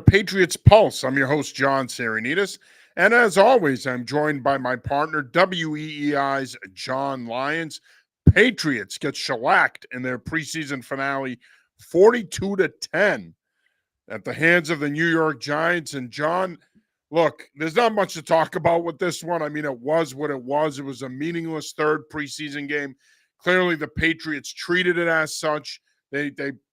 Patriots Pulse. I'm your host, John Saranitas. And as always, I'm joined by my partner, WEEI's John Lyons. Patriots get shellacked in their preseason finale 42 to 10 at the hands of the New York Giants. And John, look, there's not much to talk about with this one. I mean, it was what it was. It was a meaningless third preseason game. Clearly, the Patriots treated it as such. They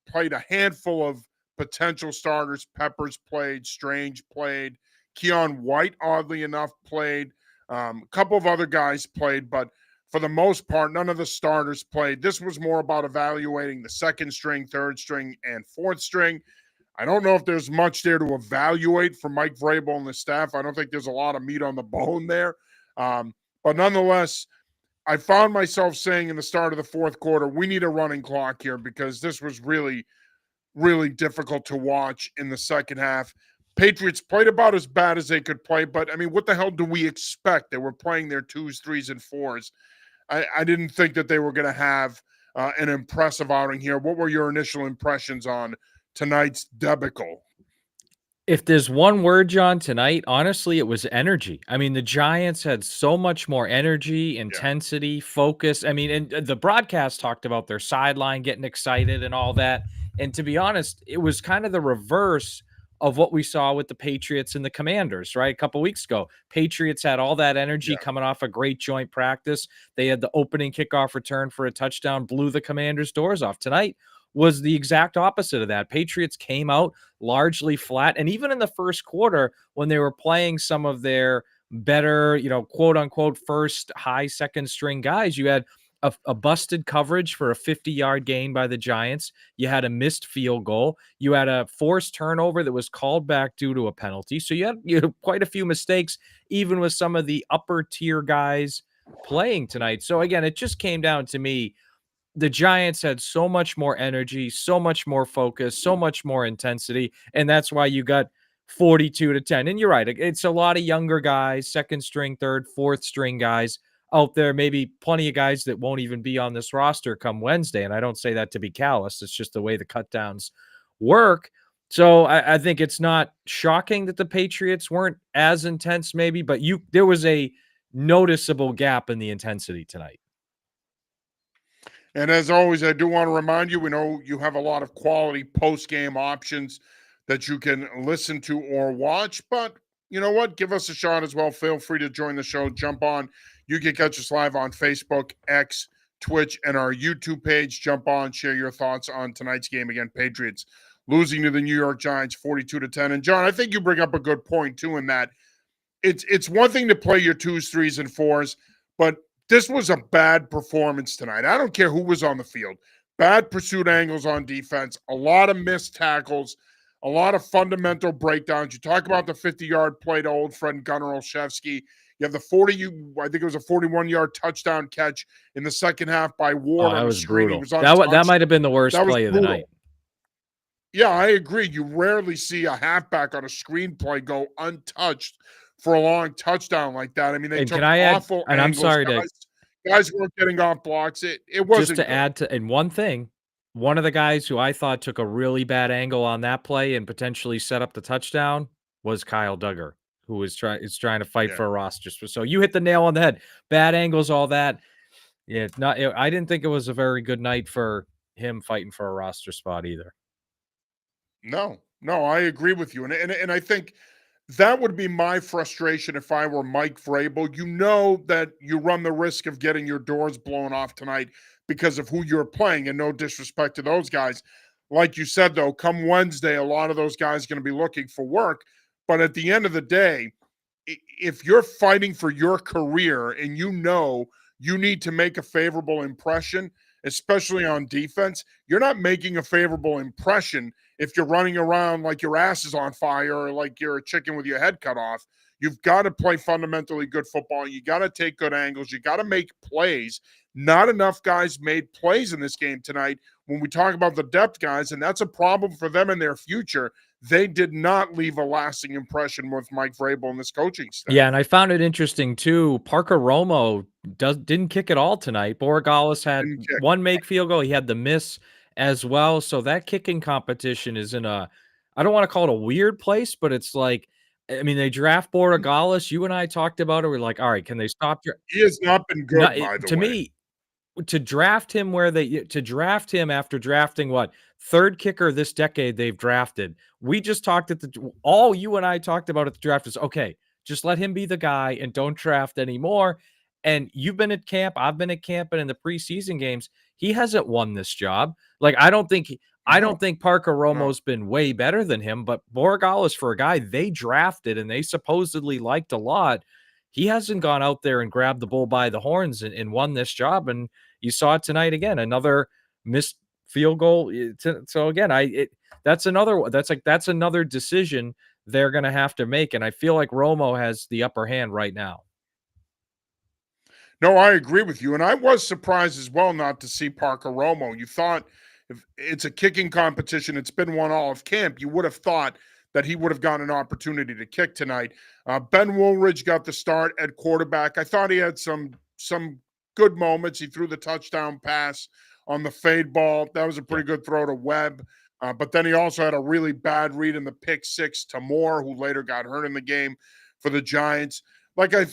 played a handful of potential starters. Peppers played, Strange played, Keon White, oddly enough, played. A couple of other guys played, but for the most part, none of the starters played. This was more about evaluating the second string, third string, and fourth string. I don't know if there's much there to evaluate for Mike Vrabel and the staff. I don't think there's a lot of meat on the bone there. But nonetheless, I found myself saying in the start of the fourth quarter, we need a running clock here because this was really, really difficult to watch in the second half. Patriots played about as bad as they could play, but I mean, what the hell do we expect? They were playing their 2s, 3s, and 4s. I didn't think that they were going to have an impressive outing here. What were your initial impressions on tonight's debacle? If there's one word, John, tonight, honestly, it was energy. I mean, the Giants had so much more energy, intensity, focus. I mean, and the broadcast talked about their sideline getting excited and all that. And to be honest, it was kind of the reverse of what we saw with the Patriots and the Commanders, right? A couple weeks ago, Patriots had all that energy coming off a great joint practice. They had the opening kickoff return for a touchdown, blew the Commanders' doors off. Tonight was the exact opposite of that. Patriots came out largely flat. And even in the first quarter, when they were playing some of their better, quote unquote, first high second string guys, you had a busted coverage for a 50-yard gain by the Giants. You had a missed field goal. You had a forced turnover that was called back due to a penalty. So you had quite a few mistakes, even with some of the upper tier guys playing tonight. So again, it just came down to me. The Giants had so much more energy, so much more focus, so much more intensity, and that's why you got 42 to 10. And you're right, it's a lot of younger guys, second string, third, fourth string guys out there, maybe plenty of guys that won't even be on this roster come Wednesday. And I don't say that to be callous. It's just the way the cut downs work. So I think it's not shocking that the Patriots weren't as intense maybe, but there was a noticeable gap in the intensity tonight. And as always, I do want to remind you, we know you have a lot of quality post-game options that you can listen to or watch, but you know what? Give us a shot as well. Feel free to join the show. Jump on. You can catch us live on Facebook, X, Twitch, and our YouTube page. Jump on, share your thoughts on tonight's game. Again, Patriots losing to the New York Giants 42 to 10. And John, I think you bring up a good point too in that it's one thing to play your 2s, 3s, and 4s, but this was a bad performance tonight. I don't care who was on the field. Bad pursuit angles on defense, a lot of missed tackles, a lot of fundamental breakdowns. You talk about the 50-yard play to old friend Gunnar Olszewski. You have the I think it was a 41-yard touchdown catch in the second half by Ward on that the was screen. brutal. He was That might have been the worst play of the night. Yeah, I agree. You rarely see a halfback on a screenplay go untouched for a long touchdown like that. I mean, they took awful angles. I'm sorry guys weren't getting off blocks. It wasn't just to add to, and one thing, one of the guys who I thought took a really bad angle on that play and potentially set up the touchdown was Kyle Duggar, who is trying to fight for a roster. So you hit the nail on the head. Bad angles, all that. Yeah, I didn't think it was a very good night for him fighting for a roster spot either. No, I agree with you, and I think that would be my frustration if I were Mike Vrabel. You know that you run the risk of getting your doors blown off tonight because of who you're playing, and no disrespect to those guys. Like you said, though, come Wednesday, a lot of those guys are going to be looking for work. But at the end of the day, if you're fighting for your career and you know you need to make a favorable impression, especially on defense, you're not making a favorable impression if you're running around like your ass is on fire or like you're a chicken with your head cut off. You've got to play fundamentally good football. You got to take good angles. You got to make plays. Not enough guys made plays in this game tonight. When we talk about the depth guys, and that's a problem for them in their future, they did not leave a lasting impression with Mike Vrabel and this coaching staff. Yeah, and I found it interesting too. Parker Romo didn't kick at all tonight. Borregales had one make field goal. He had the miss as well. So that kicking competition is in a I don't want to call it a weird place, but it's like, I mean, they draft Borregales. You and I talked about it. We're like, all right, can they stop? He has not been Not good, by the to way. me, to draft him where they to draft him after drafting what, 3rd kicker this decade they've drafted. We just talked at the all you and I talked about at the draft is, "Okay, just let him be the guy and don't draft anymore." And you've been at camp, I've been at camp, and in the preseason games, he hasn't won this job. Like, I No, don't think Parker no. Romo's been way better than him, but Borregales, for a guy they drafted and they supposedly liked a lot, he hasn't gone out there and grabbed the bull by the horns and won this job, and you saw it tonight again, another missed field goal. So again, that's another one. That's another decision they're going to have to make, and I feel like Romo has the upper hand right now. No, I agree with you, and I was surprised as well not to see Parker Romo. You thought if it's a kicking competition, it's been won all of camp. You would have thought that he would have gotten an opportunity to kick tonight. Ben Woolridge got the start at quarterback. I thought he had some good moments. He threw the touchdown pass on the fade ball. That was a Yeah. pretty good throw to Webb. But then he also had a really bad read in the pick six to Moore, who later got hurt in the game for the Giants. Like I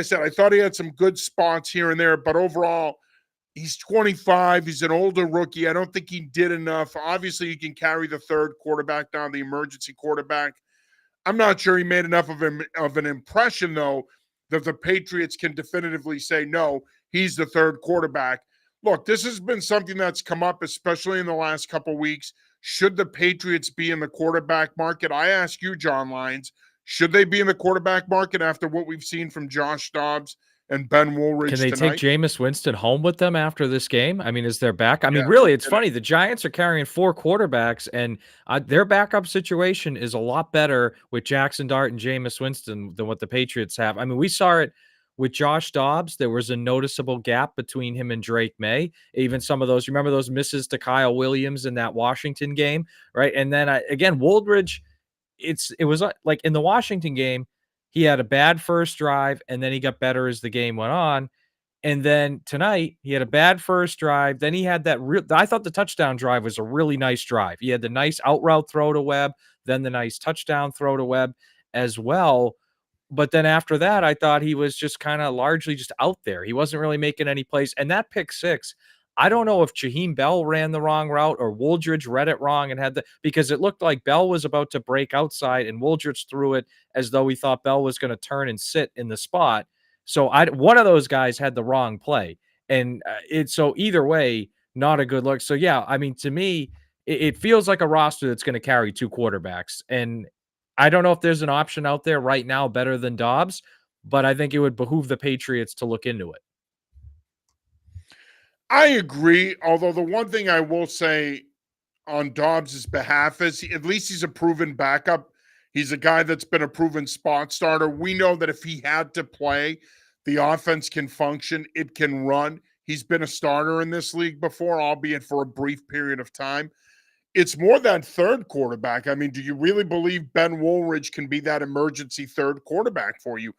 said, I thought he had some good spots here and there, but overall, he's 25. He's an older rookie. I don't think he did enough. Obviously, he can carry the third quarterback down, the emergency quarterback. I'm not sure he made enough of an impression, though, that the Patriots can definitively say, no, he's the third quarterback. Look, this has been something that's come up, especially in the last couple weeks. Should the Patriots be in the quarterback market? I ask you, John Lyons, should they be in the quarterback market after what we've seen from Josh Dobbs and Ben Can Woolridge they take tonight? Jameis Winston home with them after this game? I mean, is their back? I Yeah, mean, no really, it's kidding. funny. The Giants are carrying 4 quarterbacks, and their backup situation is a lot better with Jackson Dart and Jameis Winston than what the Patriots have. I mean, we saw it with Josh Dobbs. There was a noticeable gap between him and Drake May. Even some of those, you remember those misses to Kyle Williams in that Washington game, right? And then again, Woldridge, it was like in the Washington game, he had a bad first drive, and then he got better as the game went on. And then tonight, he had a bad first drive. Then he had that real I thought the touchdown drive was a really nice drive. He had the nice out route throw to Webb, then the nice touchdown throw to Webb as well. But then after that, I thought he was just kind of largely just out there. He wasn't really making any plays. And that pick six, I don't know if Jaheim Bell ran the wrong route or Wooldridge read it wrong and had the because it looked like Bell was about to break outside and Wooldridge threw it as though he thought Bell was going to turn and sit in the spot. So one of those guys had the wrong play. And it's so either way, not a good look. So yeah, I mean, to me, it feels like a roster that's going to carry 2 quarterbacks. And I don't know if there's an option out there right now better than Dobbs, but I think it would behoove the Patriots to look into it. I agree. Although the one thing I will say on Dobbs' behalf is at least he's a proven backup. He's a guy that's been a proven spot starter. We know that if he had to play, the offense can function, it can run. He's been a starter in this league before, albeit for a brief period of time. It's more that third quarterback. I mean, do you really believe Ben Woolridge can be that emergency third quarterback for you?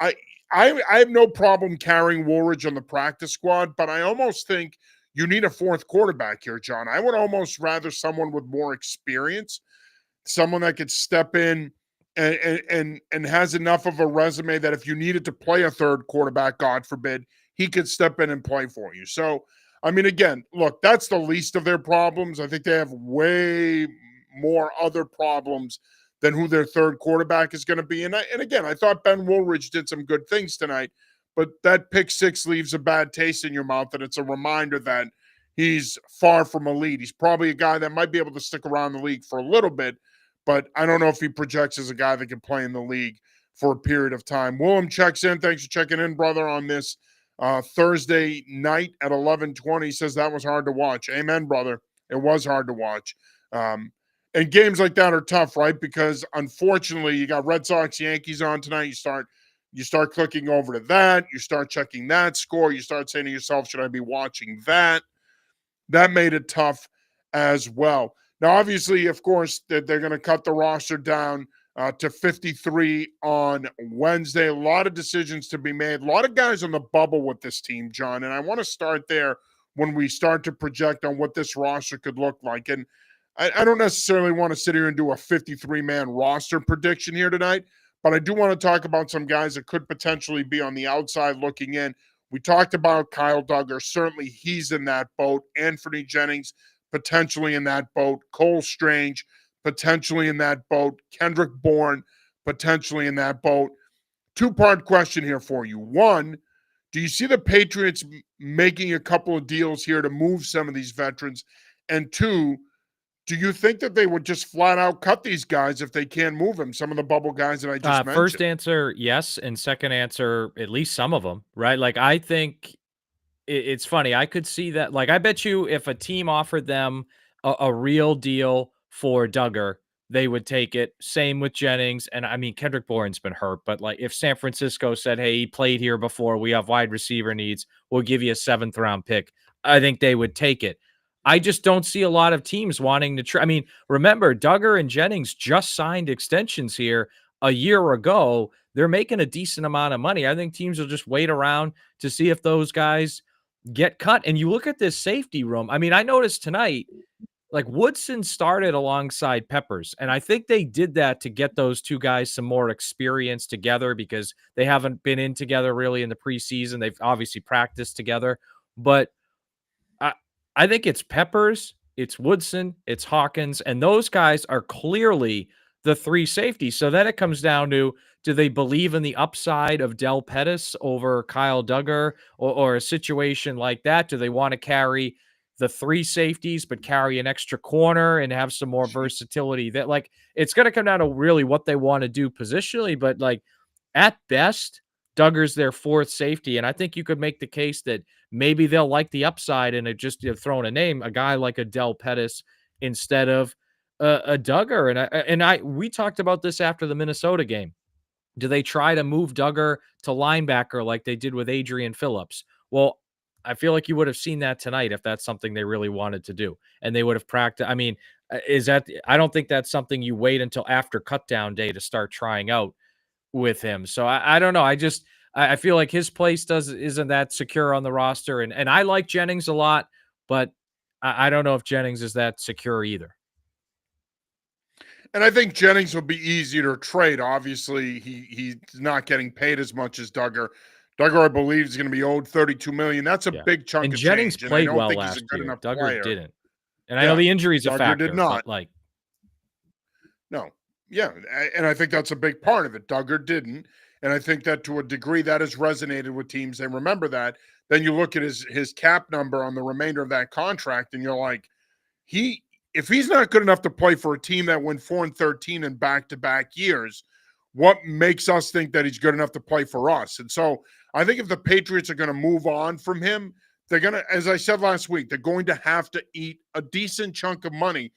I I have no problem carrying Woolridge on the practice squad, but I almost think you need a fourth quarterback here, John. I would almost rather someone with more experience, someone that could step in and has enough of a resume that if you needed to play a third quarterback, God forbid, he could step in and play for you. So, I mean, again, look, that's the least of their problems. I think they have way more other problems than who their third quarterback is going to be. And again, I thought Ben Woolridge did some good things tonight, but that pick six leaves a bad taste in your mouth, and it's a reminder that he's far from elite. He's probably a guy that might be able to stick around the league for a little bit, but I don't know if he projects as a guy that can play in the league for a period of time. Willem checks in. Thanks for checking in, brother, on this Thursday night at 11:20. Says that was hard to watch. Amen, brother. It was hard to watch. And games like that are tough, right? Because unfortunately, you got Red Sox, Yankees on tonight. You start clicking over to that. You start checking that score. You start saying to yourself, should I be watching that? That made it tough as well. Now, obviously, of course, they're going to cut the roster down to 53 on Wednesday. A lot of decisions to be made. A lot of guys on the bubble with this team, John. And I want to start there when we start to project on what this roster could look like. And I don't necessarily want to sit here and do a 53-man roster prediction here tonight, but I do want to talk about some guys that could potentially be on the outside looking in. We talked about Kyle Duggar. Certainly he's in that boat. Anthony Jennings, potentially in that boat. Cole Strange, potentially in that boat. Kendrick Bourne, potentially in that boat. Two-part question here for you. One, do you see the Patriots making a couple of deals here to move some of these veterans? And two, do you think that they would just flat out cut these guys if they can't move them? Some of the bubble guys that I just First mentioned. answer, yes, and second answer, at least some of them, right? Like I think it's funny. I could see that. Like I bet you, if a team offered them a real deal for Duggar, they would take it. Same with Jennings, and I mean Kendrick Bourne's been hurt, but like if San Francisco said, "Hey, he played here before. We have wide receiver needs. We'll give you a seventh round pick," I think they would take it. I just don't see a lot of teams wanting to try. I mean, remember, Duggar and Jennings just signed extensions here a year ago. They're making a decent amount of money. I think teams will just wait around to see if those guys get cut. And you look at this safety room. I mean, I noticed tonight, like Woodson started alongside Peppers, and I think they did that to get those two guys some more experience together because they haven't been in together really in the preseason. They've obviously practiced together, but I I think it's Peppers, it's Woodson, it's Hawkins, and those guys are clearly the three safeties. So then it comes down to, do they believe in the upside of Del Pettis over Kyle Duggar, or a situation like that? Do they want to carry the three safeties but carry an extra corner and have some more versatility? That, like, it's going to come down to really what they want to do positionally, but like at best, Duggar's their fourth safety, and I think you could make the case that maybe they'll like the upside and it just, throwing a name, a guy like a Del Pettis instead of a Duggar. And we talked about this after the Minnesota game. Do they try to move Duggar to linebacker like they did with Adrian Phillips? Well, I feel like you would have seen that tonight if that's something they really wanted to do, and they would have practiced. I mean, is that? I don't think that's something you wait until after cutdown day to start trying out with him. So I don't know. I feel like his place isn't that secure on the roster, and I like Jennings a lot, but I don't know if Jennings is that secure either. And I think Jennings will be easier to trade. Obviously, he's not getting paid as much as Duggar. Duggar, I believe, is going to be owed $32 million. That's a Yeah, big chunk and of Jennings change. And I played don't well think he's a last good year. enough Duggar player. didn't, and I know Yeah, the injury is a Duggar did factor, not. but like, No. Yeah. And I think that's a big part of it. Duggar didn't. And I think that to a degree that has resonated with teams. They remember that. Then you look at his cap number on the remainder of that contract, and you're like, he if he's not good enough to play for a team that went 4-13 in back-to-back years, what makes us think that he's good enough to play for us? And so I think if the Patriots are going to move on from him, they're going to, as I said last week, they're going to have to eat a decent chunk of money.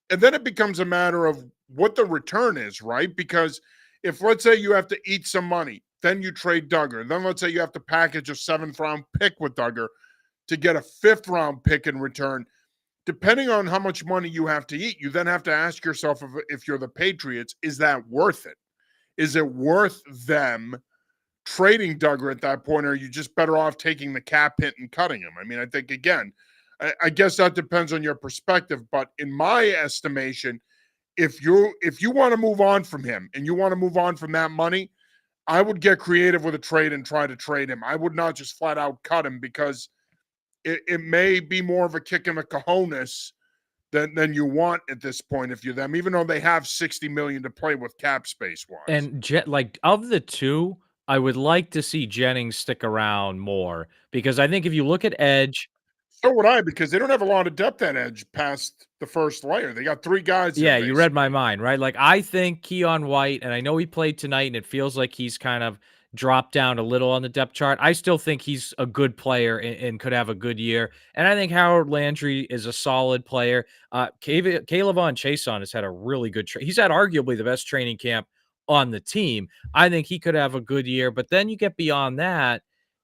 And then it becomes a matter of what the return is, right? Because if, let's say, you have to eat some money, then you trade Duggar. Then let's say you have to package a seventh round pick with Duggar to get a fifth round pick in return. Depending on how much money you have to eat, you then have to ask yourself, if you're the Patriots, is that worth it? Is it worth them trading Duggar at that point, or are you just better off taking the cap hit and cutting him? I mean, I think, again, I guess that depends on your perspective, but in my estimation, if you want to move on from him and you want to move on from that money, I would get creative with a trade and try to trade him. I would not just flat out cut him, because it may be more of a kick in the cojones than you want at this point if you're them, even though they have $60 million to play with cap space wise. and like of the two, I would like to see Jennings stick around more because I think if you look at edge. So would I, because they don't have a lot of depth at edge past the first layer. They got three guys there, Yeah, you read my basically. mind, right? Like, I think Keon White, and I know he played tonight, and it feels like he's kind of dropped down a little on the depth chart. I still think he's a good player and could have a good year. And I think Howard Landry is a solid player. Kayvon Chason has had a really good he's had arguably the best training camp on the team. I think he could have a good year. But then you get beyond that,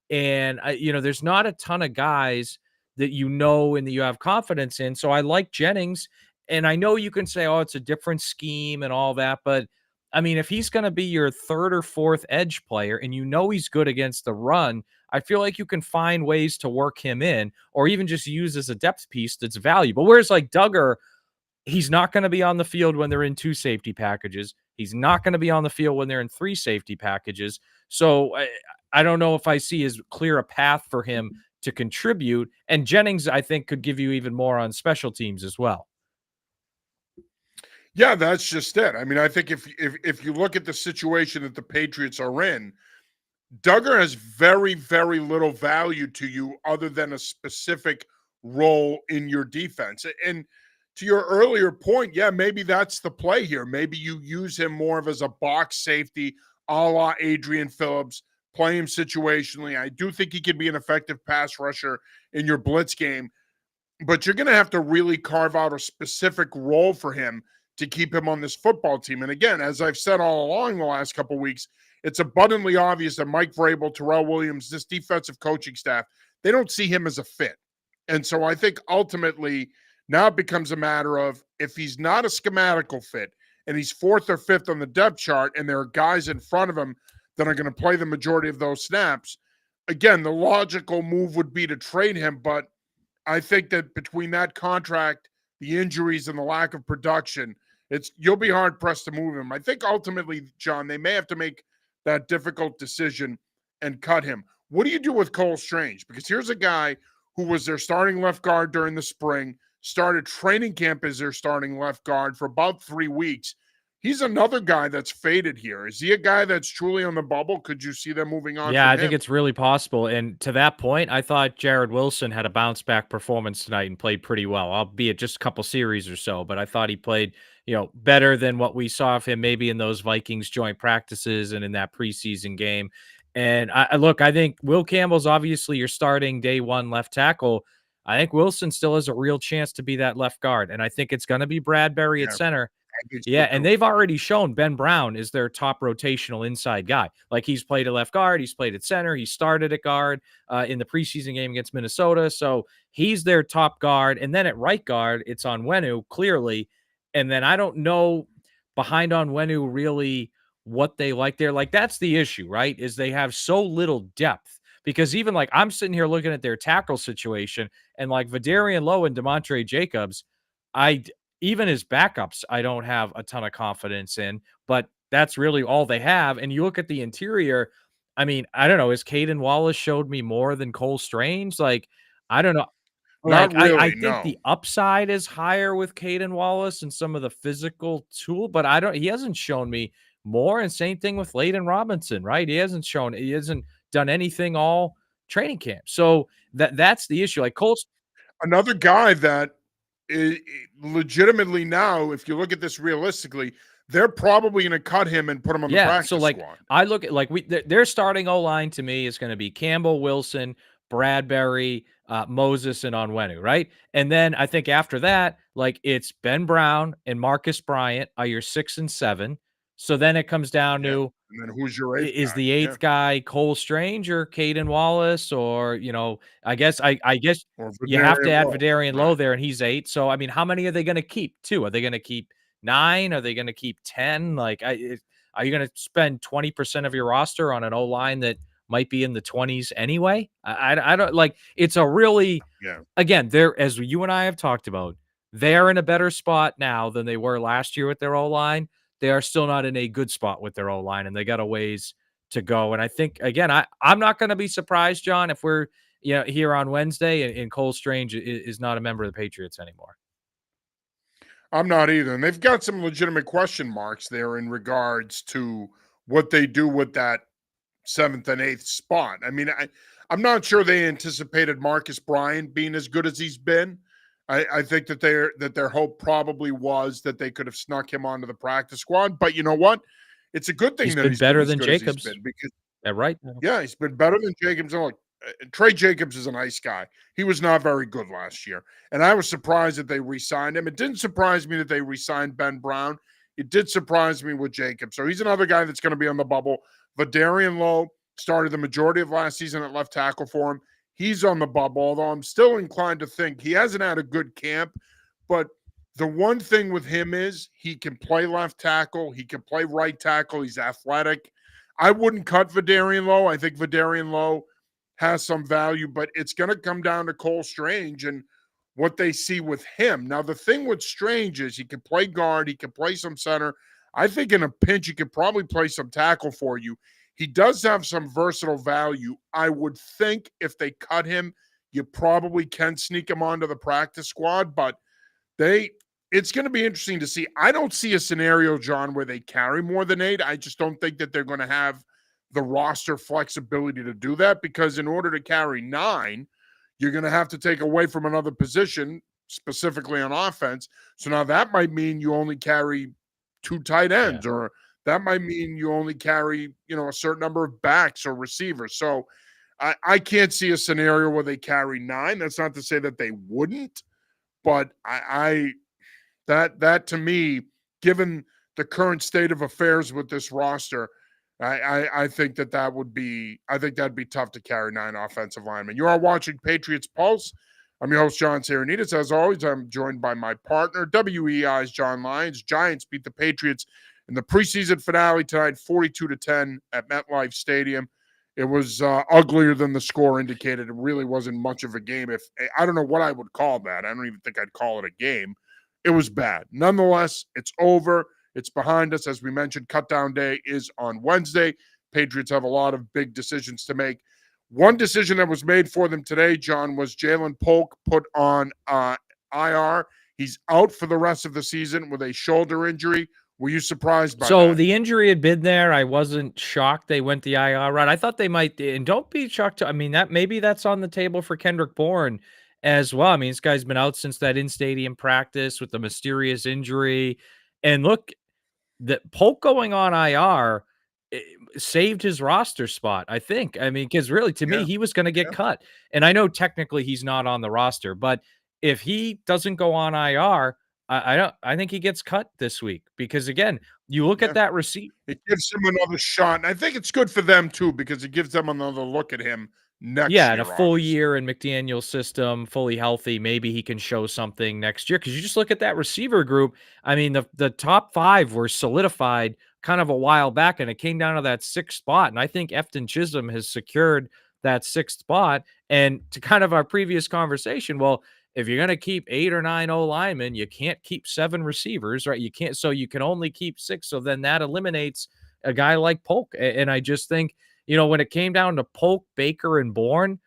and there's not a ton of guys that and that you have confidence in. So I like Jennings. And I know you can say, oh, it's a different scheme and all that, but I mean, if he's going to be your third or fourth edge player and he's good against the run, I feel like you can find ways to work him in or even just use as a depth piece that's valuable. Whereas like Duggar, He's not going to be on the field when they're in 2 safety packages. He's not going to be on the field when they're in 3 safety packages. So I don't know if I see as clear a path for him to contribute. And Jennings, I think, could give you even more on special teams as well. Yeah, that's just it. I mean, I think if you look at the situation that the Patriots are in, Duggar has very, very little value to you other than a specific role in your defense. And to your earlier point, yeah, maybe that's the play here. Maybe you use him more of as a box safety, a la Adrian Phillips, play him situationally. I do think he can be an effective pass rusher in your blitz game, but you're going to have to really carve out a specific role for him to keep him on this football team. And again, as I've said all along the last couple of weeks, it's abundantly obvious that Mike Vrabel, Terrell Williams, this defensive coaching staff, they don't see him as a fit. And so I think ultimately now it becomes a matter of if he's not a schematical fit and he's 4th or 5th on the depth chart and there are guys in front of him that are going to play the majority of those snaps, again, the logical move would be to trade him. But I think that between that contract, the injuries, and the lack of production, you'll be hard pressed to move him. I think ultimately, John, they may have to make that difficult decision and cut him. What do you do with Cole Strange? Because here's a guy who was their starting left guard during the spring, started training camp as their starting left guard for about 3 weeks. He's another guy that's faded here. Is he a guy that's truly on the bubble? Could you see them moving on Yeah, from I think him? it's really possible. And to that point, I thought Jared Wilson had a bounce back performance tonight and played pretty well, albeit just a couple series or so. But I thought he played, better than what we saw of him maybe in those Vikings joint practices and in that preseason game. And I think Will Campbell's obviously your starting day one left tackle. I think Wilson still has a real chance to be that left guard. And I think it's going to be Bradbury at Yeah, center. I think so Yeah, and too. they've already shown Ben Brown is their top rotational inside guy. Like he's played at left guard, he's played at center, he started at guard in the preseason game against Minnesota. So he's their top guard. And then at right guard, it's on Onwenu clearly. And then I don't know behind on Onwenu really what they like there. Like that's the issue, right? Is they have so little depth. Because even like I'm sitting here looking at their tackle situation and like Vidarian Lowe and Demontre Jacobs, I even his backups, I don't have a ton of confidence in, but that's really all they have. And you look at the interior, I mean, I don't know. Is Caden Wallace showed me more than Cole Strange? Like, I don't know. Not Like, I really, think no. the upside is higher with Caden Wallace and some of the physical tool, but he hasn't shown me more. And same thing with Layden Robinson, right? He hasn't done anything all training camp. So that's the issue. Like Cole's Another guy that legitimately now, if you look at this realistically, they're probably going to cut him and put him on the Yeah, so, practice like, squad. I look at, like, their starting O-line to me is gonna be Campbell, Wilson, Bradbury, Moses, and Onwenu, right? And then I think after that, like, it's Ben Brown and Marcus Bryant are your 6 and 7. So then it comes down Yeah. to And then who's your eighth is guy? the Yeah. 8th guy Cole Strange or Caden Wallace or, I guess Or you have to Vederian add Lowe. Vidarian Lowe Right. there, and he's 8. So, I mean, how many are they gonna keep too? Are they gonna keep 9? Are they gonna keep 10? Like, are you gonna spend 20% of your roster on an O-line that might be in the 20s anyway? I don't like it's a really Yeah. again, they're as you and I have talked about, they're in a better spot now than they were last year with their O-line. They are still not in a good spot with their O-line, and they got a ways to go. And I think again, I'm not going to be surprised, John, if we're here on Wednesday and Cole Strange is not a member of the Patriots anymore. I'm not either. And they've got some legitimate question marks there in regards to what they do with that 7th and 8th spot. I mean, I'm not sure they anticipated Marcus Bryant being as good as he's been. I think that their hope probably was that they could have snuck him onto the practice squad. But you know what? It's a good thing He's that been he's been better as than good as he's Jacobs. been because Right? yeah, he's been better than Jacobs. And look, Trey Jacobs is a nice guy. He was not very good last year, and I was surprised that they re-signed him. It didn't surprise me that they re-signed Ben Brown. It did surprise me with Jacobs. So he's another guy that's going to be on the bubble. Vidarian Lowe started the majority of last season at left tackle for him. He's on the bubble, although I'm still inclined to think he hasn't had a good camp. But the one thing with him is he can play left tackle, he can play right tackle, he's athletic. I wouldn't cut Vidarian Lowe. I think Vidarian Lowe has some value, but it's going to come down to Cole Strange. And what they see with him. Now, the thing with Strange is he can play guard, he can play some center. I think in a pinch, he could probably play some tackle for you. He does have some versatile value. I would think if they cut him, you probably can sneak him onto the practice squad, but they it's going to be interesting to see. I don't see a scenario, John, where they carry more than 8. I just don't think that they're going to have the roster flexibility to do that, because in order to carry 9, you're going to have to take away from another position, specifically on offense. So now that might mean you only carry 2 tight ends, Yeah. or that might mean you only carry, a certain number of backs or receivers. So I can't see a scenario where they carry 9. That's not to say that they wouldn't, but that to me, given the current state of affairs with this roster, I think that'd be tough to carry 9 offensive linemen. You are watching Patriots Pulse. I'm your host, John Saranitas. As always, I'm joined by my partner, WEI's John Lyons. Giants beat the Patriots in the preseason finale tonight, 42-10 at MetLife Stadium. It was uglier than the score indicated. It really wasn't much of a game. If I don't know what I would call that. I don't even think I'd call it a game. It was bad. Nonetheless, it's over. It's behind us. As we mentioned, cutdown day is on Wednesday. Patriots have a lot of big decisions to make. One decision that was made for them today, John, was Jalen Polk put on IR. He's out for the rest of the season with a shoulder injury. Were you surprised by So that? the injury had been there. I wasn't shocked they went the IR route. I thought they might, and don't be shocked. I mean, that maybe that's on the table for Kendrick Bourne as well. I mean, this guy's been out since that in-stadium practice with the mysterious injury. And look, the Polk going on IR eh, saved his roster spot, I think. I mean, because really, to me, Yeah, he was going to get yeah, cut. And I know technically he's not on the roster, but if he doesn't go on IR, I don't. I think he gets cut this week because again, you look at yeah. that receipt. It gives him another shot. And I think it's good for them, too, because it gives them another look at him next Yeah, in a year, full obviously. year in McDaniel's system, fully healthy, maybe he can show something next year. Because you just look at that receiver group. I mean, the top 5 were solidified kind of a while back, and it came down to that 6th spot. And I think Efton Chisholm has secured that 6th spot. And to kind of our previous conversation, well, if you're going to keep 8 or 9 O linemen, you can't keep 7 receivers, right? You can't, so you can only keep 6. So then that eliminates a guy like Polk. And I just think, when it came down to Polk, Baker, and Bourne,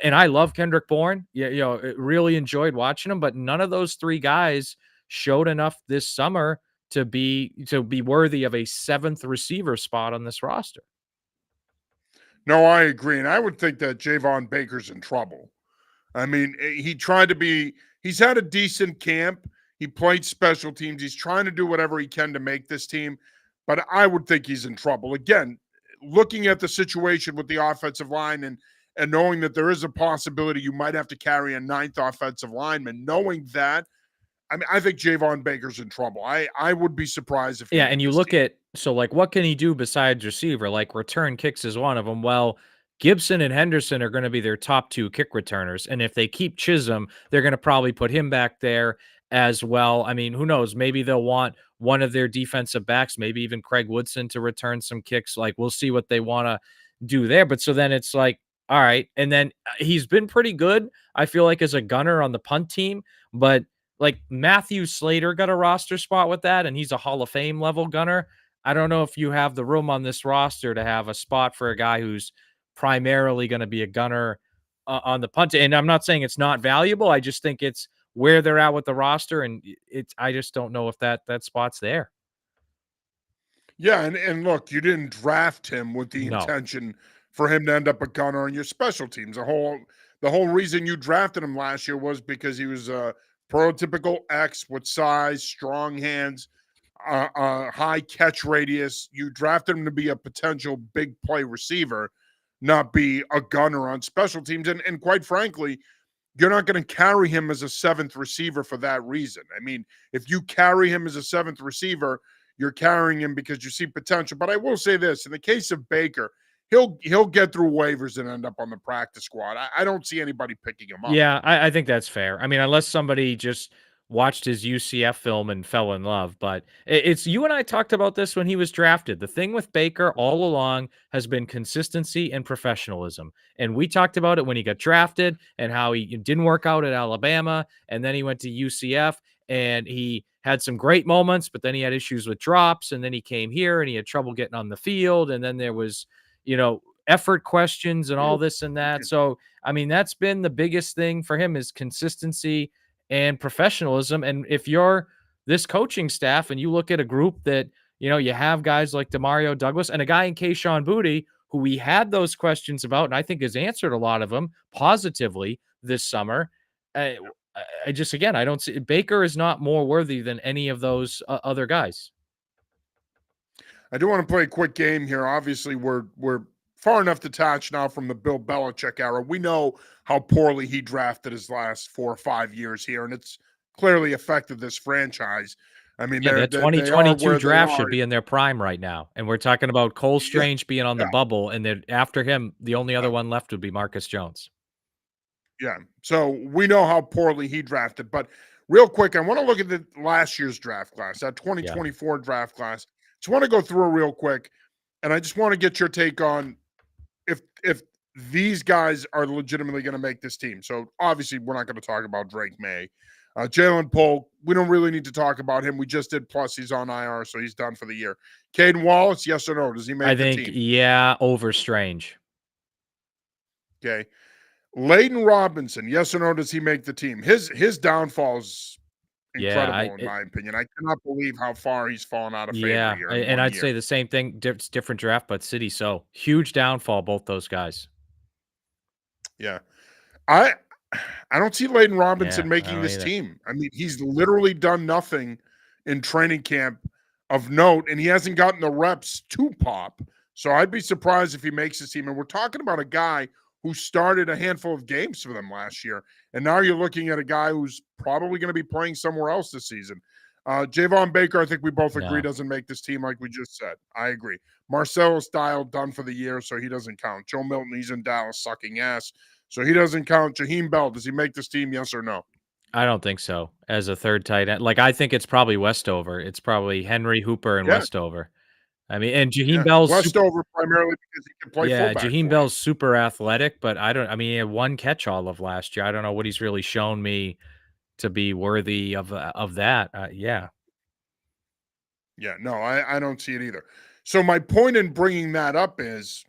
and I love Kendrick Bourne. Yeah, really enjoyed watching him, but none of those 3 guys showed enough this summer to be worthy of a 7th receiver spot on this roster. No, I agree. And I would think that Javon Baker's in trouble. I mean, he tried to be, he's had a decent camp. He played special teams. He's trying to do whatever he can to make this team. But I would think he's in trouble. Again, looking at the situation with the offensive line, and knowing that there is a possibility you might have to carry a 9th offensive lineman, knowing that, I mean, I think Javon Baker's in trouble. I would be surprised if he Yeah, made and you this look team. at so like what can he do besides receiver? Like return kicks is one of them. Well, Gibson and Henderson are going to be their top 2 kick returners, and if they keep Chisholm, they're going to probably put him back there as well. I mean, who knows? Maybe they'll want one of their defensive backs, maybe even Craig Woodson to return some kicks. Like we'll see what they want to do there. But so then it's like, all right, and then he's been pretty good. I feel like as a gunner on the punt team, but like Matthew Slater got a roster spot with that, and he's a Hall of Fame level gunner. I don't know if you have the room on this roster to have a spot for a guy who's primarily going to be a gunner on the punt. And I'm not saying it's not valuable. I just think it's where they're at with the roster, and it's I just don't know if that spot's there. Yeah, and look, you didn't draft him with the No. intention for him to end up a gunner on your special teams. The whole reason you drafted him last year was because he was a prototypical X with size, strong hands, high catch radius. You drafted him to be a potential big play receiver, not be a gunner on special teams. And quite frankly, you're not going to carry him as a 7th receiver for that reason. I mean, if you carry him as a 7th receiver, you're carrying him because you see potential. But I will say this: in the case of Baker, he'll get through waivers and end up on the practice squad. I don't see anybody picking him up. Yeah, I think that's fair. I mean, unless somebody just watched his UCF film and fell in love. But it's you and I talked about this when he was drafted. The thing with Baker all along has been consistency and professionalism. And we talked about it when he got drafted and how he didn't work out at Alabama. And then he went to UCF and he had some great moments, but then he had issues with drops. And then he came here and he had trouble getting on the field. And then there was, effort questions and all this and that. So, I mean, that's been the biggest thing for him is consistency and professionalism. And if you're this coaching staff and you look at a group that, you have guys like Demario Douglas and a guy in Kayshon Boutte, who we had those questions about, and I think has answered a lot of them positively this summer. I just, again, I don't see Baker is not more worthy than any of those other guys. I do want to play a quick game here. Obviously, we're far enough detached now from the Bill Belichick era. We know how poorly he drafted his last 4 or 5 years here, and it's clearly affected this franchise. I mean, Yeah, that they are 2022 where they draft are. should be in their prime right now, and we're talking about Cole Yeah, Strange being on the yeah, bubble, and then after him, the only other yeah, one left would be Marcus Jones. yeah. So we know how poorly he drafted. But real quick, I want to look at the last year's draft class, that Yeah. 2024 draft class. Just want to go through it real quick, and I just want to get your take on if these guys are legitimately going to make this team. So obviously, we're not going to talk about Drake May. Jalen Polk, we don't really need to talk about him. We just did. Plus, he's on IR, so he's done for the year. Caden Wallace, yes or no? Does he I make the think, team? yeah, over Strange. Okay. Layden Robinson, yes or no? Does he make the team? His downfall is Yeah, incredible, in my opinion. I cannot believe how far he's fallen out of favor here in and one I'd year. say the same thing, different draft, but City, so huge downfall, both those guys. Yeah. I I don't see Layden Yeah, Robinson I making don't this either. team. I mean, he's literally done nothing in training camp of note, and he hasn't gotten the reps to pop. So I'd be surprised if he makes this team. And we're talking about a guy who started a handful of games for them last year, and now you're looking at a guy who's probably going to be playing somewhere else this season. Javon Baker, I think we both agree, No, doesn't make this team like we just said. I agree. Marcelo Style done for the year, so he doesn't count. Joe Milton, he's in Dallas sucking ass. So he doesn't count. Jaheim Bell, does he make this team? Yes or no? I don't think so, as a 3rd tight end. Like, I think it's probably Westover. It's probably Henry, Hooper, and Yeah, Westover. I mean, and Jaheim yeah. Bell's Westover primarily because he can play yeah, fullback Jaheim for you. Bell's super athletic, but I mean, he had 1 catch all of last year. I don't know what he's really shown me to be worthy of that. Yeah. Yeah, no, I don't see it either. So my point in bringing that up is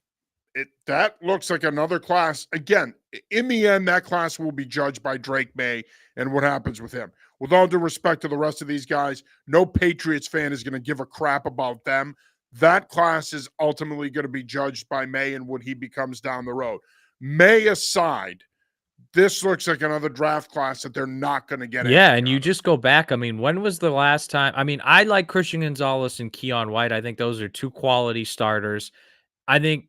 that looks like another class. Again, in the end, that class will be judged by Drake May and what happens with him. With all due respect to the rest of these guys, no Patriots fan is going to give a crap about them. That class is ultimately going to be judged by May and what he becomes down the road. May aside, this looks like another draft class that they're not going to get Yeah, anything and you out of. just go back. I mean, when was the last time? I mean, I like Christian Gonzalez and Keon White. I think those are 2 quality starters. I think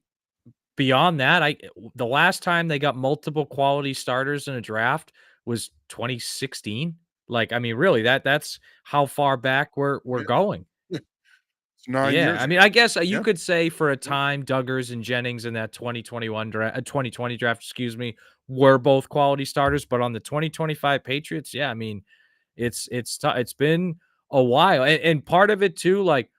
beyond that, the last time they got multiple quality starters in a draft was 2016. Like, I mean, really, that's how far back we're Yeah, going. it's 9 Yeah, years I mean, ago. I guess you Yeah, could say for a yeah. time, Duggars and Jennings in that 2020 draft, excuse me, were both quality starters. But on the 2025 Patriots, yeah, I mean, it's been a while, and part of it too, like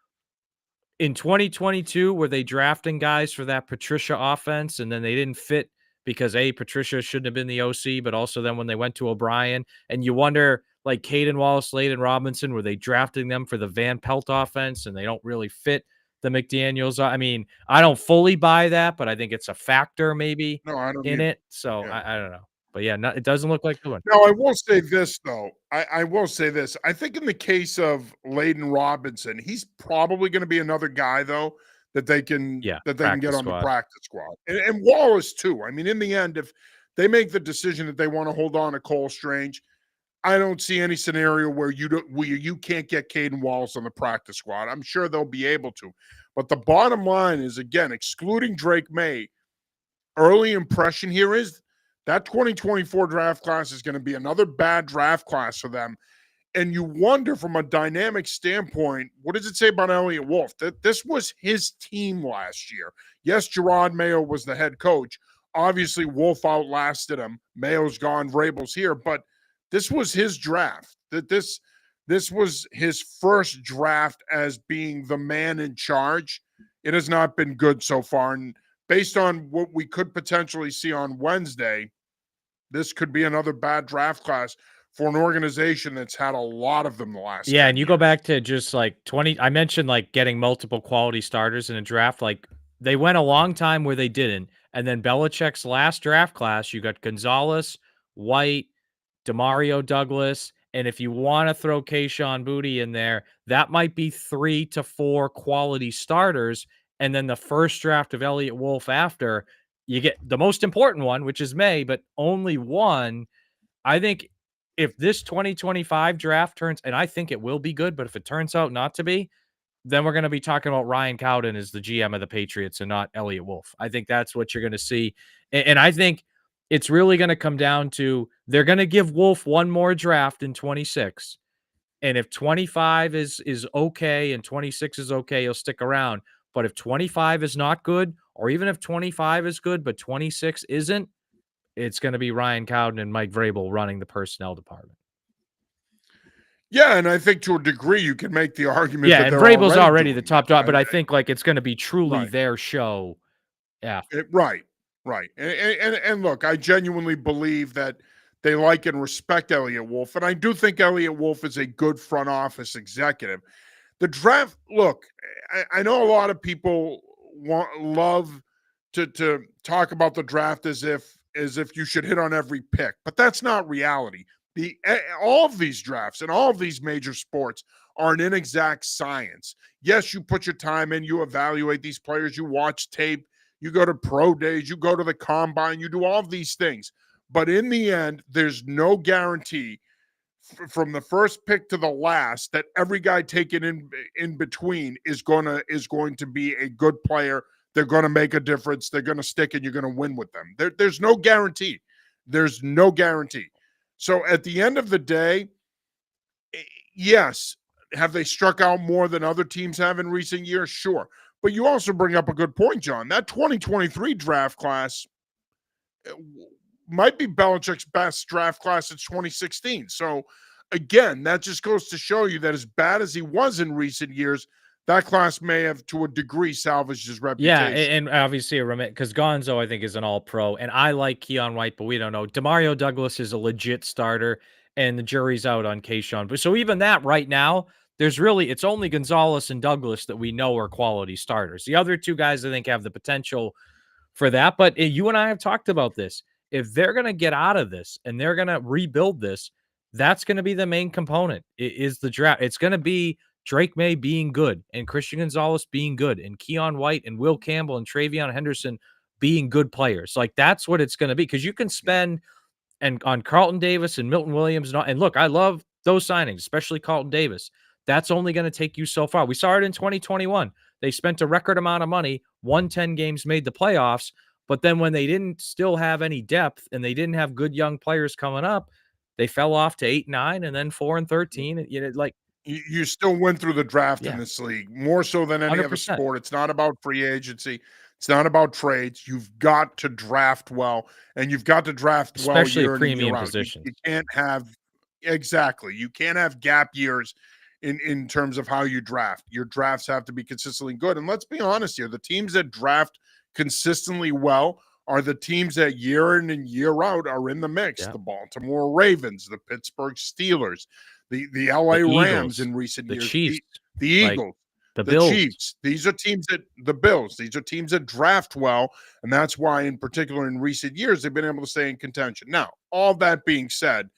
in 2022, were they drafting guys for that Patricia offense, and then they didn't fit because Patricia shouldn't have been the OC, but also then when they went to O'Brien, and you wonder like Caden Wallace, Layden Robinson, were they drafting them for the Van Pelt offense, and they don't really fit the McDaniels? I mean, I don't fully buy that, but I think it's a factor maybe No, I don't in either. it. So Yeah. I don't know, but yeah, no, it doesn't look like the one. Now, I will say this though. I will say this. I think in the case of Layden Robinson, he's probably going to be another guy though Yeah, that they can get practice on the squad. practice squad. And Wallace too. I mean, in the end, if they make the decision that they want to hold on to Cole Strange, I don't see any scenario where you can't get Caden Wallace on the practice squad. I'm sure they'll be able to. But the bottom line is again, excluding Drake May, early impression here is that 2024 draft class is going to be another bad draft class for them. And you wonder from a dynamic standpoint, what does it say about Elliott Wolf? That this was his team last year. Yes, Gerard Mayo was the head coach. Obviously, Wolf outlasted him. Mayo's gone, Vrabel's here, but This was his draft. This was his first draft as being the man in charge. It has not been good so far. And based on what we could potentially see on Wednesday, this could be another bad draft class for an organization that's had a lot of them the last Yeah, 10 and you go years. back to just like 20 I mentioned like getting multiple quality starters in a draft. Like they went a long time where they didn't. And then Belichick's last draft class, you got Gonzalez, White, Demario Douglas, and if you want to throw Kayshon Boutte in there, that might be 3 to 4 quality starters. And then the first draft of Elliott Wolf after, you get the most important one, which is May, but only one. I think if this 2025 draft turns, and I think it will be good, but if it turns out not to be, then we're going to be talking about Ryan Cowden as the GM of the Patriots and not Elliott Wolf. I think that's what you're going to see. And I think it's really going to come down to they're going to give Wolf one more draft in 26. And if 25 is okay and 26 is okay, he'll stick around. But if 25 is not good, or even if 25 is good, but 26 isn't, it's going to be Ryan Cowden and Mike Vrabel running the personnel department. Yeah, and I think to a degree you can make the argument Yeah, that and they're Vrabel's already already the doing top that. dog, but I think like it's going to be truly Right. their show. Yeah, Right, right. And look, I genuinely believe that they like and respect Elliott Wolf, and I do think Elliott Wolf is a good front office executive. The draft, look, I know a lot of people love to talk about the draft as if you should hit on every pick, but that's not reality. All of these drafts and all of these major sports are an inexact science. Yes, you put your time in, you evaluate these players, you watch tape, you go to pro days, you go to the combine, you do all of these things. But in the end, there's no guarantee from the first pick to the last that every guy taken in between is going to be a good player. They're going to make a difference. They're going to stick, and you're going to win with them. There's no guarantee. There's no guarantee. So at the end of the day, yes, have they struck out more than other teams have in recent years? Sure. But you also bring up a good point, John. That 2023 draft class might be Belichick's best draft class since 2016. So, again, that just goes to show you that as bad as he was in recent years, that class may have, to a degree, salvaged his yeah, reputation. and obviously a remit because Gonzo I think is an All Pro, and I like Keon White, but we don't know. Demario Douglas is a legit starter, and the jury's out on Kayshawn. But so even that right now, it's only Gonzalez and Douglas that we know are quality starters. The other two guys I think have the potential for that. But you and I have talked about this. If they're going to get out of this and they're going to rebuild this, that's going to be the main component. Is the draft. It's going to be Drake May being good and Christian Gonzalez being good and Keon White and Will Campbell and Travion Henderson being good players. Like that's what it's going to be because you can spend and on Carlton Davis and Milton Williams. And look, I love those signings, especially Carlton Davis. That's only going to take you so far. We saw it in 2021. They spent a record amount of money, won 10 games, made the playoffs. But then when they didn't still have any depth and they didn't have good young players coming up, they fell off to 8-9 and then 4-13. And, like, You still win through the draft in yeah, this league more so than any other 100%, sport. It's not about free agency. It's not about trades. You've got to draft well, and you've got to draft well especially at year in and year premium out. You positions. can't have exactly. You can't have gap years in terms of how you draft. Your drafts have to be consistently good. And let's be honest here, the teams that draft consistently well are the teams that year in and year out are in the mix. Yeah. The Baltimore Ravens, the Pittsburgh Steelers, the The LA Rams Eagles, in recent the years, Chiefs, the like Eagles, the the Bills. Chiefs. These are teams that the Bills. These are teams that draft well, and that's why, in particular, in recent years, they've been able to stay in contention. Now, all that being said,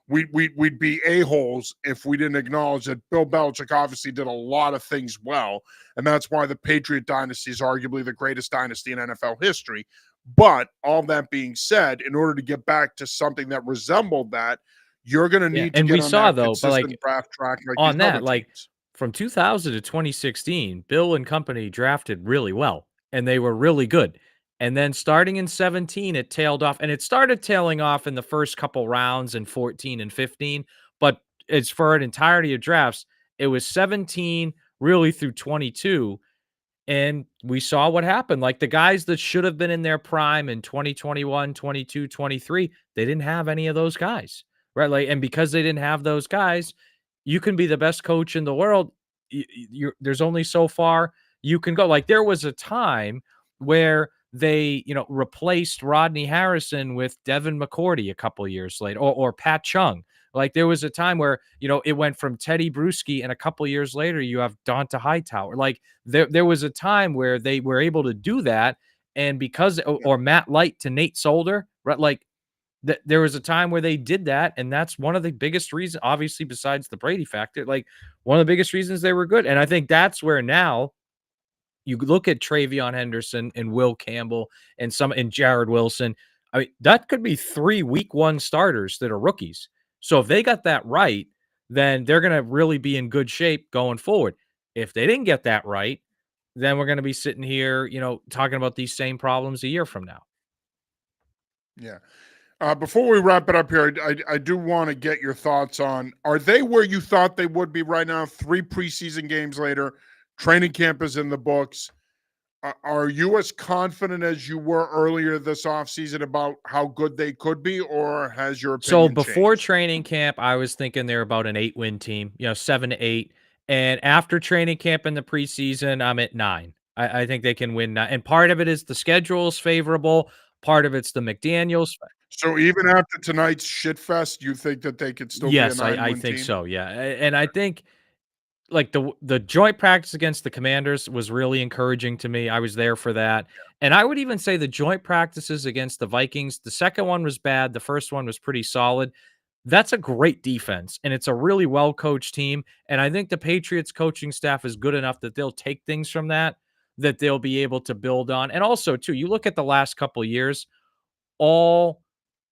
we'd be a-holes if we didn't acknowledge that Bill Belichick obviously did a lot of things well, and that's why the Patriot dynasty is arguably the greatest dynasty in NFL history. But all that being said, in order to get back to something that resembled that, you're going to Yeah, need to and get we on saw that though, but like consistent draft track like these on other that, like teams. from 2000 to 2016, Bill and company drafted really well and they were really good. And then starting in 17, it tailed off and it started tailing off in the first couple rounds in 14 and 15. But it's for an entirety of drafts, it was 17 really through 22. And we saw what happened. Like the guys that should have been in their prime in 2021, 22, 23, they didn't have any of those guys. right? Like, and because they didn't have those guys, you can be the best coach in the world. There's only so far you can go. Like, there was a time where they, replaced Rodney Harrison with Devin McCourty a couple years later, or Pat Chung. Like, there was a time where, it went from Teddy Bruschi, and a couple years later you have Donta Hightower. Like, there was a time where they were able to do that, and because, or Matt Light to Nate Solder, right? Like, there was a time where they did that, and that's one of the biggest reasons, obviously, besides the Brady factor, like, one of the biggest reasons they were good. And I think that's where now you look at Travion Henderson and Will Campbell and Jared Wilson. I mean, that could be 3 week 1 starters that are rookies. So if they got that right, then they're gonna really be in good shape going forward. If they didn't get that right, then we're gonna be sitting here, talking about these same problems a year from now. Yeah. Before we wrap it up here, I do want to get your thoughts on, are they where you thought they would be right now? 3 preseason games later, training camp is in the books. Are you as confident as you were earlier this offseason about how good they could be, or has your So opinion before changed? training camp, I was thinking they're about an 8-win team, 7 to 8. And after training camp in the preseason, I'm at 9. I think they can win 9. And part of it is the schedule is favorable. Part of it's the McDaniels. So even after tonight's shit fest, you think that they could still be a Yes, I 9-win think team? so. Yeah. And I think, like, the joint practice against the Commanders was really encouraging to me. I was there for that. And I would even say the joint practices against the Vikings, the second one was bad. The first one was pretty solid. That's a great defense, and it's a really well-coached team, and I think the Patriots coaching staff is good enough that they'll take things from that they'll be able to build on. And also, too, you look at the last couple years, all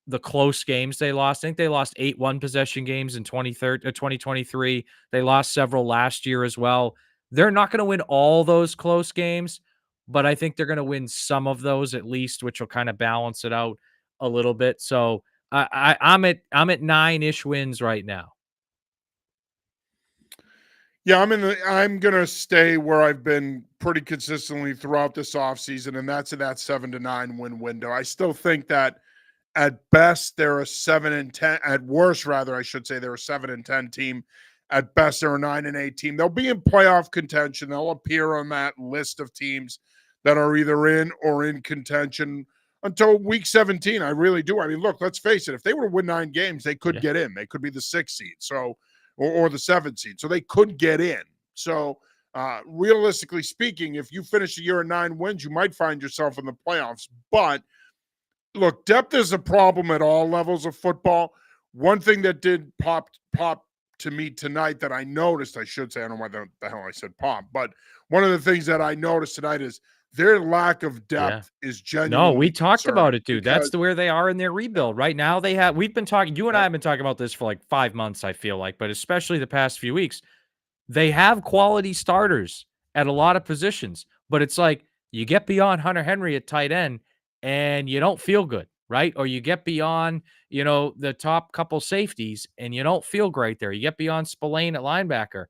the close games they lost. I think they lost 8 one-possession games in 2023. They lost several last year as well. They're not gonna win all those close games, but I think they're gonna win some of those at least, which will kinda balance it out a little bit. So, I'm at 9-ish wins right now. Yeah, I'm gonna stay where I've been pretty consistently throughout this offseason, and that's in that 7 to 9 win window. I still think that at best they're a 7 and 10. At worst, rather, I should say they're a 7 and 10 team. At best, they're a 9 and 8 team. They'll be in playoff contention. They'll appear on that list of teams that are either in or in contention until week 17. I really do. I mean, look, let's face it. If they were to win 9 games, they could Yeah. get in. They could be the 6th seed. So or the 7th seed. So they could get in. So realistically speaking, if you finish the year at 9 wins, you might find yourself in the playoffs. But look, depth is a problem at all levels of football. One thing that did pop to me tonight that I noticed, I should say, I don't know why the hell I said pop, but one of the things that I noticed tonight is their lack of Yeah. depth is No, we genuinely talked about concerning it, dude. That's because the where they are in their rebuild. Right now, we've been talking you and I yep, have been talking about this for, like, 5 months, I feel like, but especially the past few weeks. They have quality starters at a lot of positions, but it's like you get beyond Hunter Henry at tight end and you don't feel good, right? Or you get beyond, the top couple safeties and you don't feel great there. You get beyond Spillane at linebacker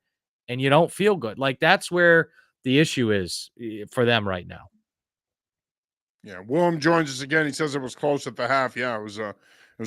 and you don't feel good. Like, that's where the issue is for them right now. yeah. Willem joins us again. He says it was close at the half. Yeah, it was a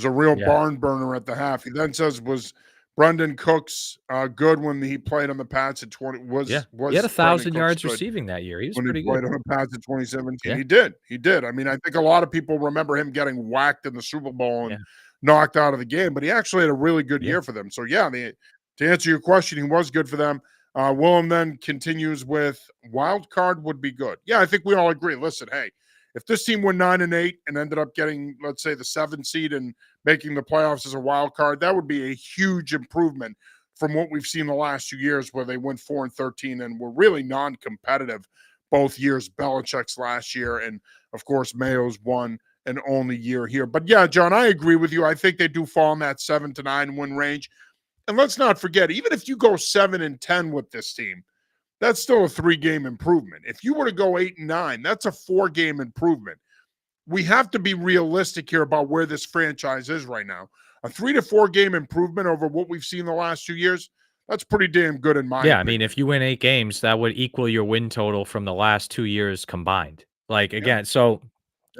real Yeah. barn burner at the half. He then says was Brendan Cooks good when he played on the Pats at 20 Yeah. He had was Brendan 1,000 Cooks yards good receiving that year. He was when he pretty good. played on the Pats in 2017? Yeah. He did. He did. I mean, I think a lot of people remember him getting whacked in the Super Bowl Yeah. and knocked out of the game, but he actually had a really good Yeah. year for them. So yeah, to answer your question, he was good for them. Willem then continues with wild card would be good. Yeah, I think we all agree. Listen, hey, if this team went 9 and 8 and ended up getting, let's say, the 7th seed and making the playoffs as a wild card, that would be a huge improvement from what we've seen the last 2 years, where they went 4 and 13 and were really non-competitive both years. Belichick's last year, and of course Mayo's one and only year here. But yeah, John, I agree with you. I think they do fall in that 7 to 9 win range. And let's not forget, even if you go 7 and 10 with this team, that's still a 3 game improvement. If you were to go 8 and 9, that's a 4 game improvement. We have to be realistic here about where this franchise is right now. A 3 to 4 game improvement over what we've seen the last 2 years, that's pretty damn good in my Yeah, I mean, opinion. if you win 8 games, that would equal your win total from the last 2 years combined. Like, Yeah. again, so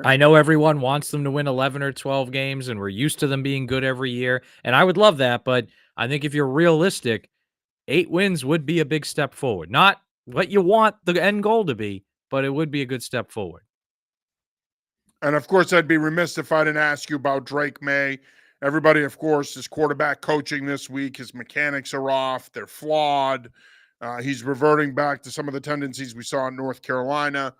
I know everyone wants them to win 11 or 12 games, and we're used to them being good every year, and I would love that, but I think if you're realistic, 8 wins would be a big step forward. Not what you want the end goal to be, but it would be a good step forward. And of course, I'd be remiss if I didn't ask you about Drake May. Everybody, of course, is quarterback coaching this week. His mechanics are off, they're flawed. He's reverting back to some of the tendencies we saw in North Carolina.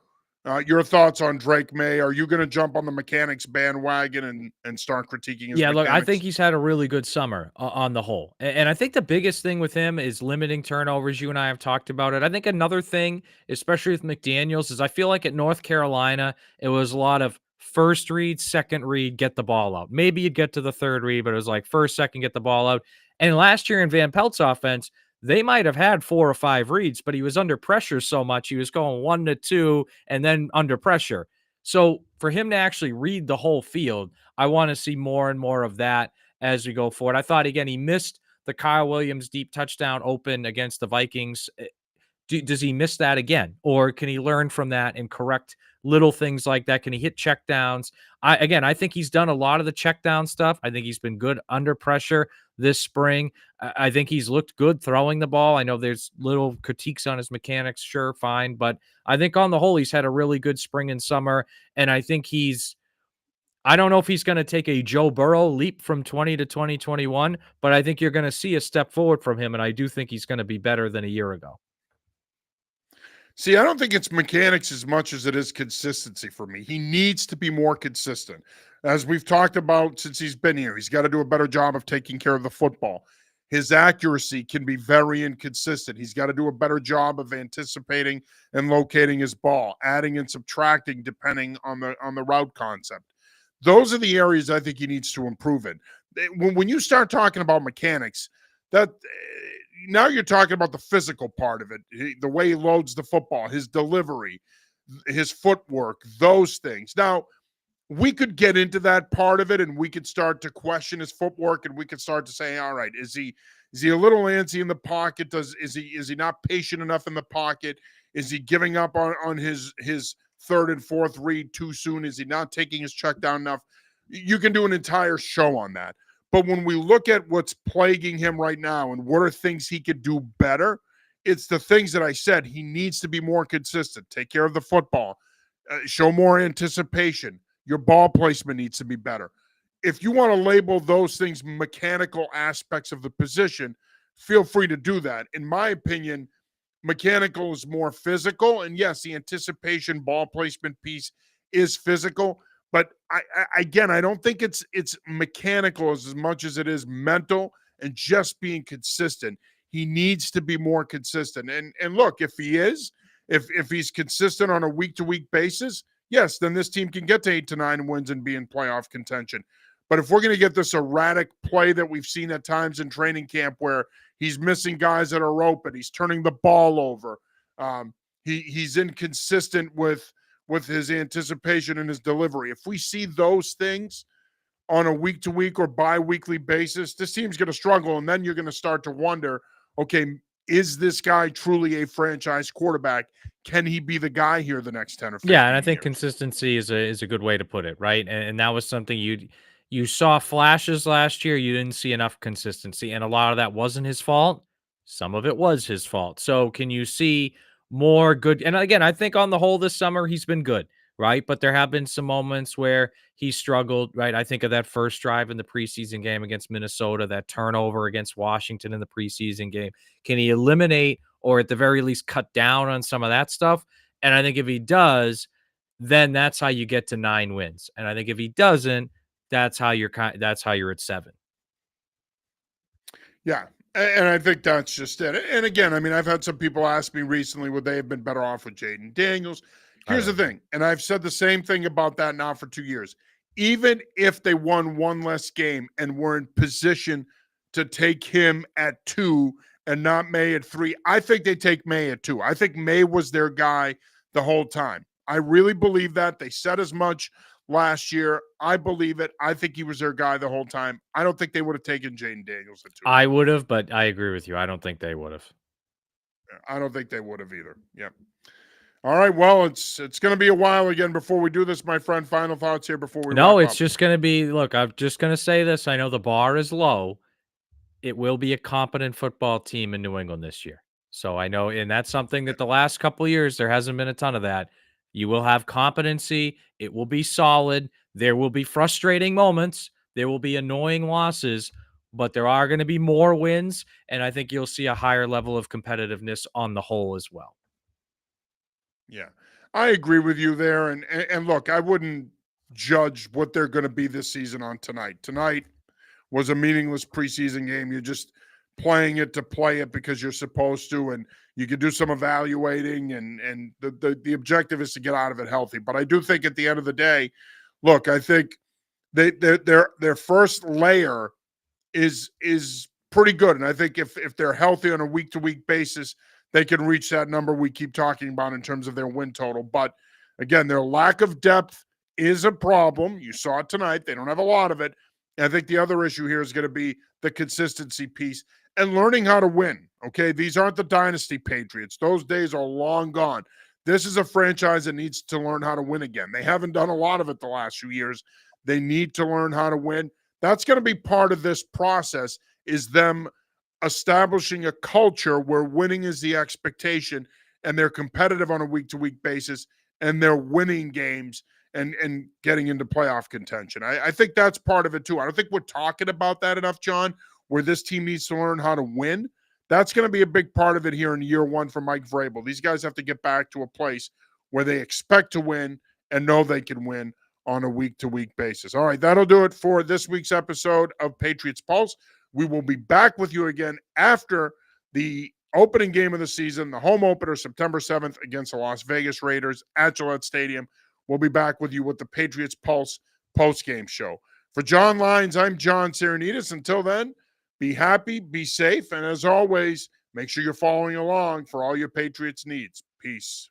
Your thoughts on Drake May? Are you going to jump on the mechanics bandwagon and start critiquing his Yeah, look, I think mechanics? he's had a really good summer on the whole. And I think the biggest thing with him is limiting turnovers. You and I have talked about it. I think another thing, especially with McDaniels, is I feel like at North Carolina, it was a lot of first read, second read, get the ball out. Maybe you'd get to the third read, but it was like first, second, get the ball out. And last year in Van Pelt's offense, they might have had 4 or 5 reads, but he was under pressure so much. He was going 1 to 2 and then under pressure. So for him to actually read the whole field, I want to see more and more of that as we go forward. I thought again he missed the Kyle Williams deep touchdown open against the Vikings. Does he miss that again, or can he learn from that and correct little things like that? Can he hit checkdowns? I think he's done a lot of the checkdown stuff. I think he's been good under pressure this spring. I think he's looked good throwing the ball. I know there's little critiques on his mechanics, sure, fine, but I think on the whole he's had a really good spring and summer, and I think he's I don't know if he's going to take a Joe Burrow leap from 20 to 2021, but I think you're going to see a step forward from him, and I do think he's going to be better than a year ago. See, I don't think it's mechanics as much as it is consistency for me. He needs to be more consistent. As we've talked about since he's been here, he's got to do a better job of taking care of the football. His accuracy can be very inconsistent. He's got to do a better job of anticipating and locating his ball, adding and subtracting depending on the route concept. Those are the areas I think he needs to improve in. When you start talking about mechanics, that now you're talking about the physical part of it, the way he loads the football, his delivery, his footwork, those things. Now, we could get into that part of it and we could start to question his footwork and we could start to say, all right, is he a little antsy in the pocket? Is he not patient enough in the pocket? Is he giving up on his third and fourth read too soon? Is he not taking his check down enough? You can do an entire show on that. But when we look at what's plaguing him right now and what are things he could do better, it's the things that I said. He needs to be more consistent, take care of the football, show more anticipation. Your ball placement needs to be better. If you want to label those things mechanical aspects of the position, feel free to do that. In my opinion, mechanical is more physical. And yes, the anticipation ball placement piece is physical. But again, I don't think it's mechanical as much as it is mental and just being consistent. He needs to be more consistent. And look, if he is, if he's consistent on a week to week basis, yes, then this team can get to 8 to 9 wins and be in playoff contention. But if we're going to get this erratic play that we've seen at times in training camp where he's missing guys that are open, he's turning the ball over, he's inconsistent with his anticipation and his delivery. If we see those things on a week to week or bi-weekly basis, this team's going to struggle. And then you're going to start to wonder, okay, is this guy truly a franchise quarterback? Can he be the guy here the next 10 or 15 Yeah, and I think years? consistency is a good way to put it, right? And that was something you saw flashes last year. You didn't see enough consistency, and a lot of that wasn't his fault. Some of it was his fault. So, can you see more good? And again, I think on the whole this summer he's been good, right? But there have been some moments where he struggled, right? I think of that first drive in the preseason game against Minnesota, that turnover against Washington in the preseason game. Can he eliminate or at the very least cut down on some of that stuff? And I think if he does, then that's how you get to 9 wins. And I think if he doesn't, that's how you're at 7. Yeah. And I think that's just it. And again, I mean, I've had some people ask me recently, would they have been better off with Jaden Daniels? I Here's the don't know. thing, and I've said the same thing about that now for 2 years. Even if they won one less game and were in position to take him at 2 and not May at 3, I think they take May at 2. I think May was their guy the whole time. I really believe that. They said as much last year. I believe it. I think he was their guy the whole time. I don't think they would have taken Jaden Daniels at 2. I would have, but I agree with you. I don't think they would have. I don't think they would have either. Yeah. All right. Well, it's going to be a while again before we do this, my friend. Final thoughts here before we No, wrap it's up. just gonna be look, I'm just gonna say this, I know the bar is low. It will be a competent football team in New England this year. So I know, and that's something that the last couple of years, there hasn't been a ton of that. You will have competency. It will be solid. There will be frustrating moments. There will be annoying losses, but there are going to be more wins. And I think you'll see a higher level of competitiveness on the whole as well. Yeah, I agree with you there. And look, I wouldn't judge what they're going to be this season on tonight. Tonight was a meaningless preseason game. You're just playing it to play it because you're supposed to, and you can do some evaluating. And the objective is to get out of it healthy. But I do think at the end of the day, look, I think their first layer is pretty good. And I think if they're healthy on a week to week basis, they can reach that number we keep talking about in terms of their win total. But again, their lack of depth is a problem. You saw it tonight. They don't have a lot of it. And I think the other issue here is going to be the consistency piece and learning how to win. Okay. These aren't the dynasty Patriots. Those days are long gone. This is a franchise that needs to learn how to win again. They haven't done a lot of it the last few years. They need to learn how to win. That's going to be part of this process, is them establishing a culture where winning is the expectation and they're competitive on a week-to-week basis and they're winning games and getting into playoff contention. I think that's part of it too. I don't think we're talking about that enough, John, where this team needs to learn how to win. That's going to be a big part of it here in year one for Mike Vrabel. These guys have to get back to a place where they expect to win and know they can win on a week-to-week basis. All right, that'll do it for this week's episode of Patriots Pulse. We will be back with you again after the opening game of the season, the home opener, September 7th against the Las Vegas Raiders at Gillette Stadium. We'll be back with you with the Patriots Pulse post-game show. For John Lyons, I'm John Serenitas. Until then, be happy, be safe, and as always, make sure you're following along for all your Patriots needs. Peace.